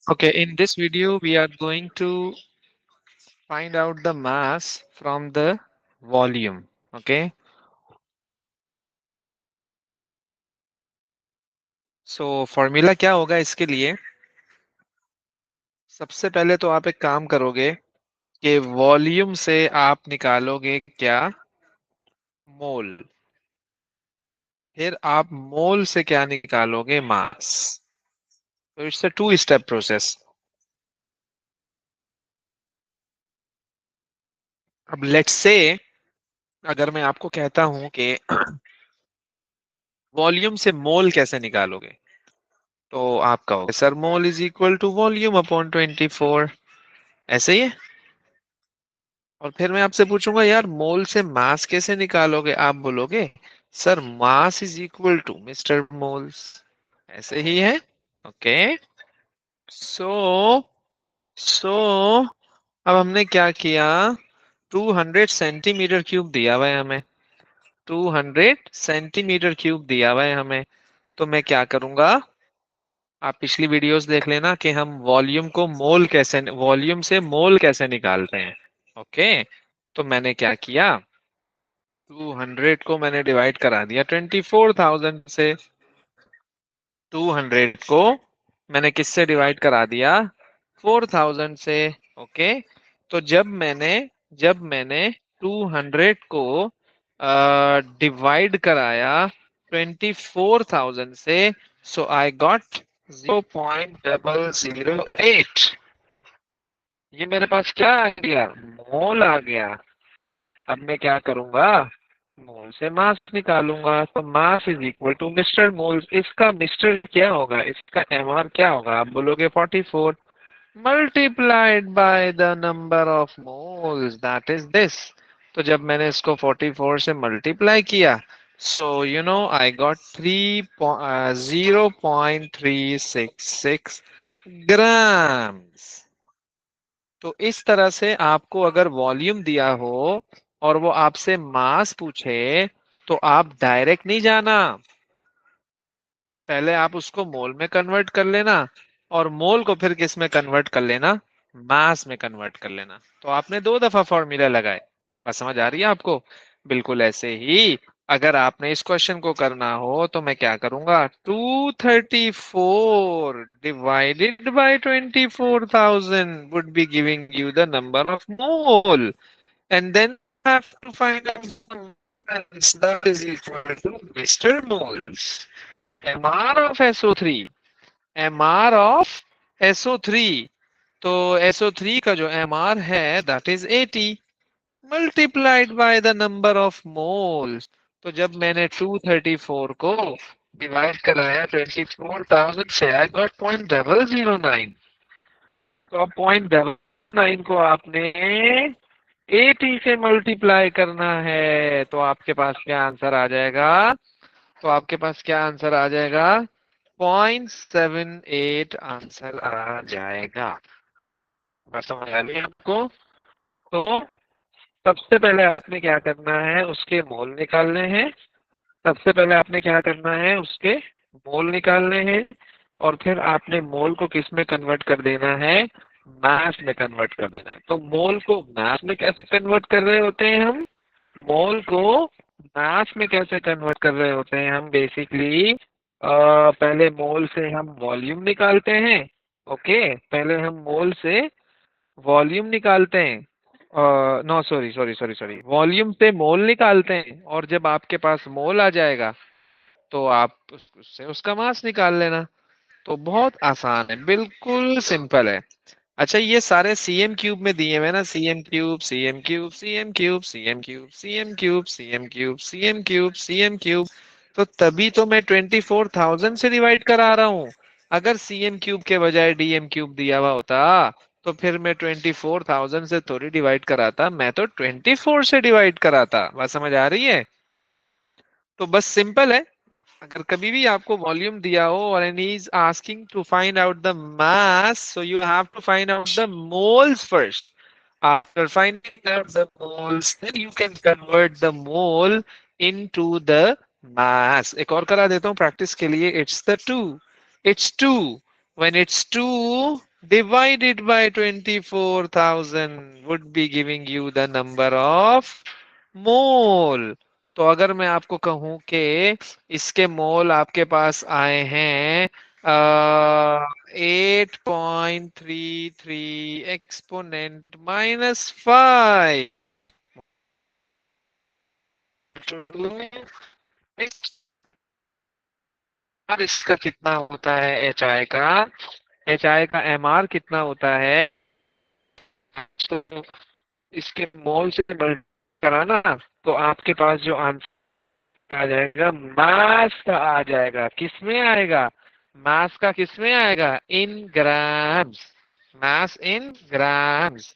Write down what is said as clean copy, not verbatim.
Okay, in this video, we are going to find out the mass from the volume. Okay, so formula क्या होगा इसके लिए? सबसे पहले तो आप एक काम करोगे कि वॉल्यूम से आप निकालोगे क्या? मोल। फिर आप मोल से क्या निकालोगे? मास। तो it's a two step process. अब लेट्स से अगर मैं आपको कहता हूं कि वॉल्यूम से मोल कैसे निकालोगे, तो आप कहोगे sir mole is equal to volume upon 24। ऐसे ही है। और फिर मैं आपसे पूछूंगा यार मोल से मास कैसे निकालोगे, आप बोलोगे sir mass is equal to mister moles. ऐसे ही है। ओके। सो सो अब हमने क्या किया? 200 सेंटीमीटर क्यूब दिया हुआ है हमें। 200 सेंटीमीटर क्यूब दिया हुआ है हमें। तो मैं क्या करूंगा? आप पिछली वीडियोस देख लेना कि हम वॉल्यूम से मोल कैसे निकालते हैं। ओके। तो मैंने क्या किया? 200 को मैंने डिवाइड करा दिया 24,000 से। 200 को मैंने किससे डिवाइड करा दिया? 4,000 से। ओके। तो जब मैंने 200 को डिवाइड कराया 24,000 से, सो आई गॉट 0.008। ये मेरे पास क्या आ गया? मोल आ गया। अब मैं क्या करूंगा? मोल से मास निकालूंगा। तो mass is equal to mister moles. इसका मिस्टर क्या होगा? इसका एमआर क्या होगा? आप बोलोगे 44 multiplied by the number of moles, that is this. तो जब मैंने इसको 44 से मल्टीप्लाई किया, so you know I got 0.366 grams. तो इस तरह से आपको अगर वॉल्यूम दिया हो और वो आपसे मास पूछे, तो आप डायरेक्ट नहीं जाना। पहले आप उसको मोल में कन्वर्ट कर लेना और मोल को फिर किस में कन्वर्ट कर लेना? मास में कन्वर्ट कर लेना। तो आपने दो दफा फॉर्मूला लगाए। बात समझ आ रही है आपको? बिल्कुल ऐसे ही अगर आपने इस क्वेश्चन को करना हो तो मैं क्या करूंगा? 234 divided by 24,000 would be giving you the number of mole, and then have to find out the mass that is equal to Mr. Moles. MR of SO3, MR of SO3। तो SO3 का जो MR है that is 80 multiplied by the number of moles। तो जब मैंने 234 को divide कराया 24,000 से, आई गॉट 0.009। तो अब 0.009 को आपने 80 से मल्टीप्लाई करना है, तो आपके पास क्या आंसर आ जाएगा? तो आपके पास क्या आंसर आ जाएगा? 0.78 आंसर आ जाएगा। बात समझ आ रही है आपको? तो सबसे पहले आपने क्या करना है? उसके मोल निकालने हैं। सबसे पहले आपने क्या करना है? उसके मोल निकालने हैं। और फिर आपने मोल को किस में कन्वर्ट कर देना है? मास में कन्वर्ट कर देना है। तो मोल को मास में कैसे कन्वर्ट कर रहे होते हैं हम? मोल को मास में कैसे कन्वर्ट कर रहे होते हैं हम? बेसिकली पहले मोल से हम वॉल्यूम निकालते हैं। ओके, पहले हम मोल से वॉल्यूम निकालते हैं। No, sorry sorry sorry sorry, volume से मोल निकालते हैं और जब आपके पास मोल आ जाएगा तो आप उससे उसका मास निकाल लेना। तो बहुत आसान है, बिल्कुल सिंपल है। अच्छा, ये सारे सीएम क्यूब में दिए हुए ना, CM cube, CM cube, CM cube, CM cube, CM cube, CM cube, CM cube, CM cube. तो तभी तो मैं 24,000 से डिवाइड करा रहा हूं। अगर सीएम क्यूब के बजाय डीएम क्यूब दिया हुआ होता तो फिर मैं 24,000 से थोड़ी डिवाइड कराता, मैं तो 24 से डिवाइड कराता। बात समझ आ रही है? तो बस सिंपल है। अगर कभी भी आपको वॉल्यूम दिया हो और and he is asking to find out the mass, so you have to find out the moles first. After finding out the moles then you can convert the mole into the mass. एक और करा देता हूं practice के लिए। It's the two, it's two when it's 2 divided by 24,000 would be giving you the number of मोल। तो अगर मैं आपको कहूं कि इसके मोल आपके पास आए हैं 8.33 एक्सपोनेंट -5, और इसका कितना होता है एच आई का, एच आई का एम आर कितना होता है, तो इसके मोल से मल्टीप्लाई कराना, तो आपके पास जो आंसर आ जाएगा मास का आ जाएगा। किस में आएगा? मास का किस में आएगा? In grams. Mass in grams.